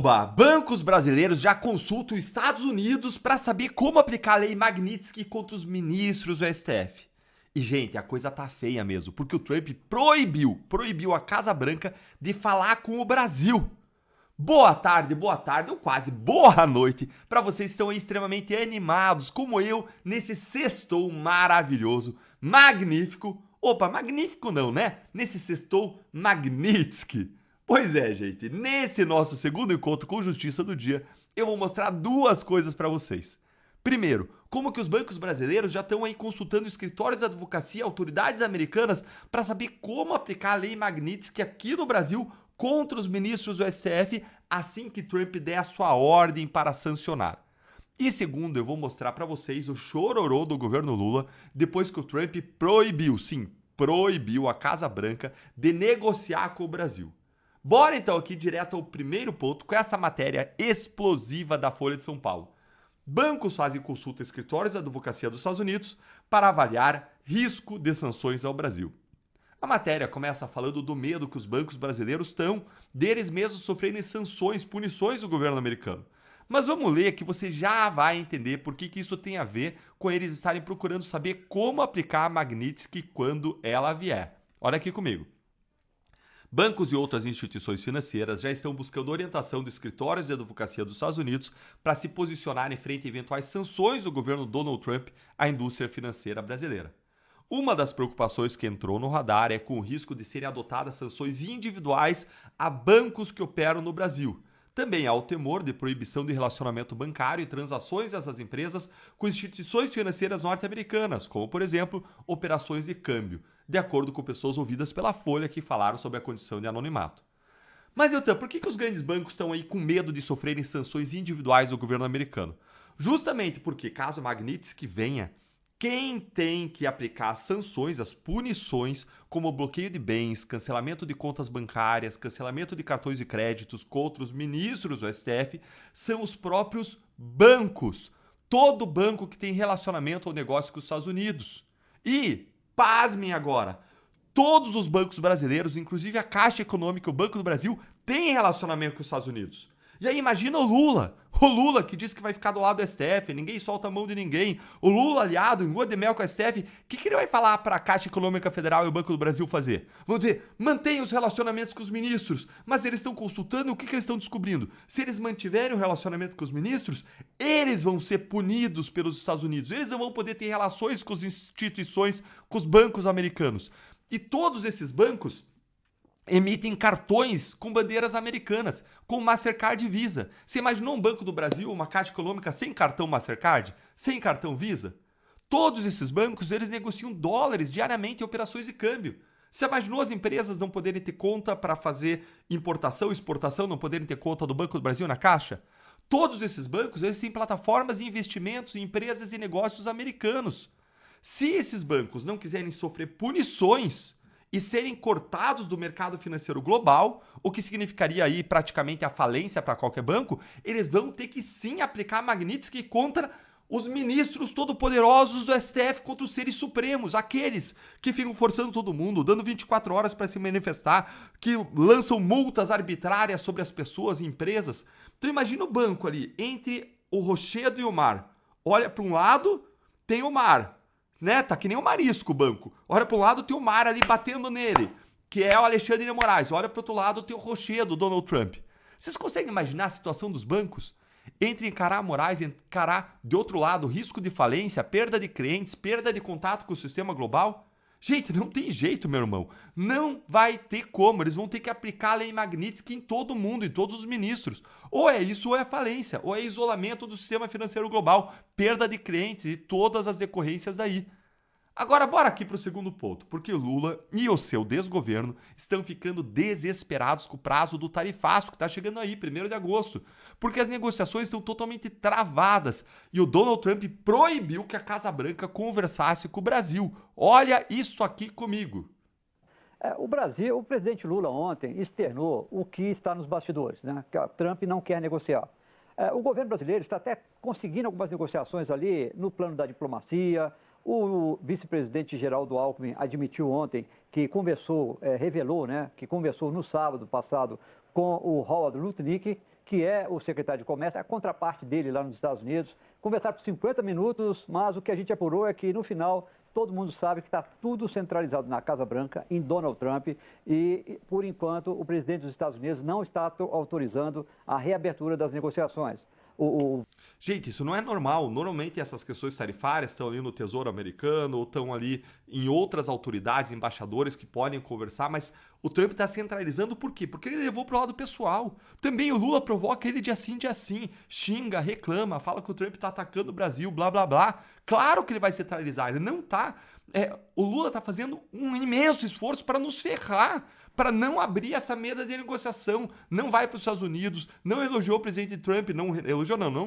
Bancos brasileiros já consultam os Estados Unidos para saber como aplicar a lei Magnitsky contra os ministros do STF. E, gente, a coisa tá feia mesmo, porque o Trump proibiu a Casa Branca de falar com o Brasil. Boa tarde, ou quase boa noite, para vocês que estão aí extremamente animados, como eu, nesse sextou maravilhoso, magnífico. Opa, magnífico não, né? Nesse sextou Magnitsky. Pois é, gente, nesse nosso segundo encontro com Justiça do Dia, eu vou mostrar duas coisas para vocês. Primeiro, como que os bancos brasileiros já estão aí consultando escritórios de advocacia e autoridades americanas para saber como aplicar a lei Magnitsky aqui no Brasil contra os ministros do STF assim que Trump der a sua ordem para sancionar. E segundo, eu vou mostrar para vocês o chororô do governo Lula depois que o Trump proibiu a Casa Branca de negociar com o Brasil. Bora então aqui direto ao primeiro ponto com essa matéria explosiva da Folha de São Paulo. Bancos fazem consulta a escritórios de advocacia dos Estados Unidos para avaliar risco de sanções ao Brasil. A matéria começa falando do medo que os bancos brasileiros estão deles mesmos sofrerem sanções, punições do governo americano. Mas vamos ler que você já vai entender por que isso tem a ver com eles estarem procurando saber como aplicar a Magnitsky quando ela vier. Olha aqui comigo. Bancos e outras instituições financeiras já estão buscando orientação dos escritórios de advocacia dos Estados Unidos para se posicionar em frente a eventuais sanções do governo Donald Trump à indústria financeira brasileira. Uma das preocupações que entrou no radar é com o risco de serem adotadas sanções individuais a bancos que operam no Brasil. Também há o temor de proibição de relacionamento bancário e transações dessas empresas com instituições financeiras norte-americanas, como, por exemplo, operações de câmbio, de acordo com pessoas ouvidas pela Folha que falaram sobre a condição de anonimato. Mas, então, por que os grandes bancos estão aí com medo de sofrerem sanções individuais do governo americano? Justamente porque, caso Magnitsky venha, quem tem que aplicar as sanções, as punições, como bloqueio de bens, cancelamento de contas bancárias, cancelamento de cartões de créditos contra os ministros do STF, são os próprios bancos. Todo banco que tem relacionamento ao negócio com os Estados Unidos. E, pasmem agora, todos os bancos brasileiros, inclusive a Caixa Econômica e o Banco do Brasil, têm relacionamento com os Estados Unidos. E aí imagina o Lula que diz que vai ficar do lado do STF, ninguém solta a mão de ninguém. O Lula aliado em lua de mel com o STF, o que ele vai falar para a Caixa Econômica Federal e o Banco do Brasil fazer? Vão dizer, mantenha os relacionamentos com os ministros, mas eles estão consultando, o que eles estão descobrindo? Se eles mantiverem o relacionamento com os ministros, eles vão ser punidos pelos Estados Unidos, eles não vão poder ter relações com as instituições, com os bancos americanos. E todos esses bancos emitem cartões com bandeiras americanas, com Mastercard e Visa. Você imaginou um Banco do Brasil, uma Caixa Econômica sem cartão Mastercard, sem cartão Visa? Todos esses bancos, eles negociam dólares diariamente em operações de câmbio. Você imaginou as empresas não poderem ter conta para fazer importação e exportação, não poderem ter conta do Banco do Brasil na Caixa? Todos esses bancos, eles têm plataformas de investimentos em empresas e negócios americanos. Se esses bancos não quiserem sofrer punições e serem cortados do mercado financeiro global, o que significaria aí praticamente a falência para qualquer banco, eles vão ter que sim aplicar a Magnitsky contra os ministros todo-poderosos do STF, contra os seres supremos, aqueles que ficam forçando todo mundo, dando 24 horas para se manifestar, que lançam multas arbitrárias sobre as pessoas e empresas. Então imagina o banco ali, entre o rochedo e o mar. Olha para um lado, tem o mar, né? Tá que nem o marisco o banco. Olha para um lado, tem o mar ali batendo nele, que é o Alexandre de Moraes. Olha para outro lado, tem o rochedo, Donald Trump. Vocês conseguem imaginar a situação dos bancos? Entre encarar Moraes e encarar, de outro lado, risco de falência, perda de clientes, perda de contato com o sistema global? Gente, não tem jeito, meu irmão. Não vai ter como. Eles vão ter que aplicar a lei Magnitsky em todo mundo, em todos os ministros. Ou é isso, ou é falência, ou é isolamento do sistema financeiro global, perda de clientes e todas as decorrências daí. Agora, bora aqui para o segundo ponto, porque Lula e o seu desgoverno estão ficando desesperados com o prazo do tarifaço que está chegando aí, 1º de agosto, porque as negociações estão totalmente travadas e o Donald Trump proibiu que a Casa Branca conversasse com o Brasil. Olha isso aqui comigo. O Brasil, o presidente Lula ontem externou o que está nos bastidores, né? Que o Trump não quer negociar. O governo brasileiro está até conseguindo algumas negociações ali no plano da diplomacia. O vice-presidente Geraldo Alckmin admitiu ontem que conversou, revelou, né, que conversou no sábado passado com o Howard Lutnick, que é o secretário de Comércio, a contraparte dele lá nos Estados Unidos. Conversaram por 50 minutos, mas o que a gente apurou é que, no final, todo mundo sabe que está tudo centralizado na Casa Branca, em Donald Trump, e, por enquanto, o presidente dos Estados Unidos não está autorizando a reabertura das negociações. Gente, isso não é normal. Normalmente essas questões tarifárias estão ali no Tesouro Americano ou estão ali em outras autoridades, embaixadores que podem conversar, mas o Trump está centralizando por quê? Porque ele levou para o lado pessoal. Também o Lula provoca ele de assim, xinga, reclama, fala que o Trump está atacando o Brasil, blá, blá, blá. Claro que ele vai centralizar, ele não está. O Lula está fazendo um imenso esforço para nos ferrar, para não abrir essa mesa de negociação, não vai para os Estados Unidos, não elogiou o presidente Trump, não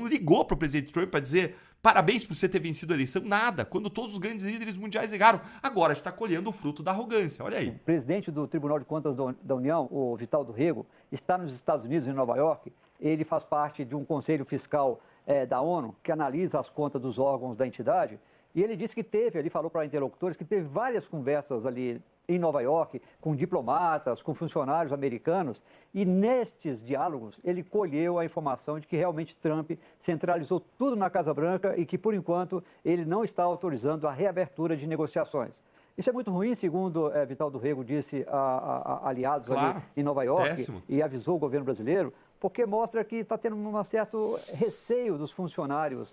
ligou para o presidente Trump para dizer parabéns por você ter vencido a eleição, nada, quando todos os grandes líderes mundiais ligaram. Agora a gente está colhendo o fruto da arrogância, olha aí. O presidente do Tribunal de Contas da União, o Vital do Rego, está nos Estados Unidos, em Nova York. Ele faz parte de um conselho fiscal da ONU, que analisa as contas dos órgãos da entidade, e ele disse que ele falou para interlocutores que teve várias conversas ali em Nova York, com diplomatas, com funcionários americanos, e nestes diálogos ele colheu a informação de que realmente Trump centralizou tudo na Casa Branca e que, por enquanto, ele não está autorizando a reabertura de negociações. Isso é muito ruim, segundo Vital do Rego disse a aliados ali em Nova York, péssimo. E avisou o governo brasileiro, porque mostra que está tendo um certo receio dos funcionários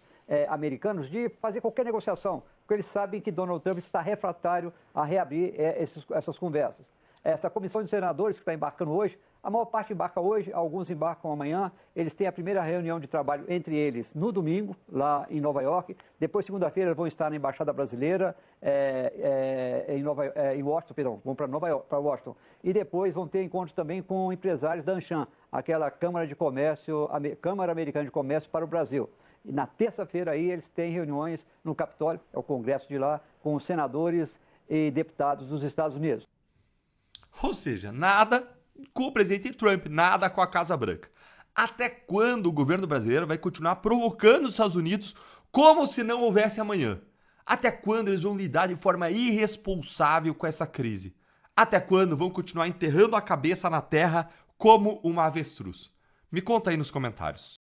americanos de fazer qualquer negociação, porque eles sabem que Donald Trump está refratário a reabrir essas conversas. Essa comissão de senadores que está embarcando hoje, a maior parte embarca hoje, alguns embarcam amanhã. Eles têm a primeira reunião de trabalho entre eles no domingo, lá em Nova York. Depois, segunda-feira, vão estar na Embaixada Brasileira em Washington, vão para Washington. E depois vão ter encontros também com empresários da Anshan, aquela Câmara Americana de Comércio para o Brasil. E na terça-feira aí eles têm reuniões no Capitólio, é o Congresso de lá, com os senadores e deputados dos Estados Unidos. Ou seja, nada com o presidente Trump, nada com a Casa Branca. Até quando o governo brasileiro vai continuar provocando os Estados Unidos como se não houvesse amanhã? Até quando eles vão lidar de forma irresponsável com essa crise? Até quando vão continuar enterrando a cabeça na terra como uma avestruz? Me conta aí nos comentários.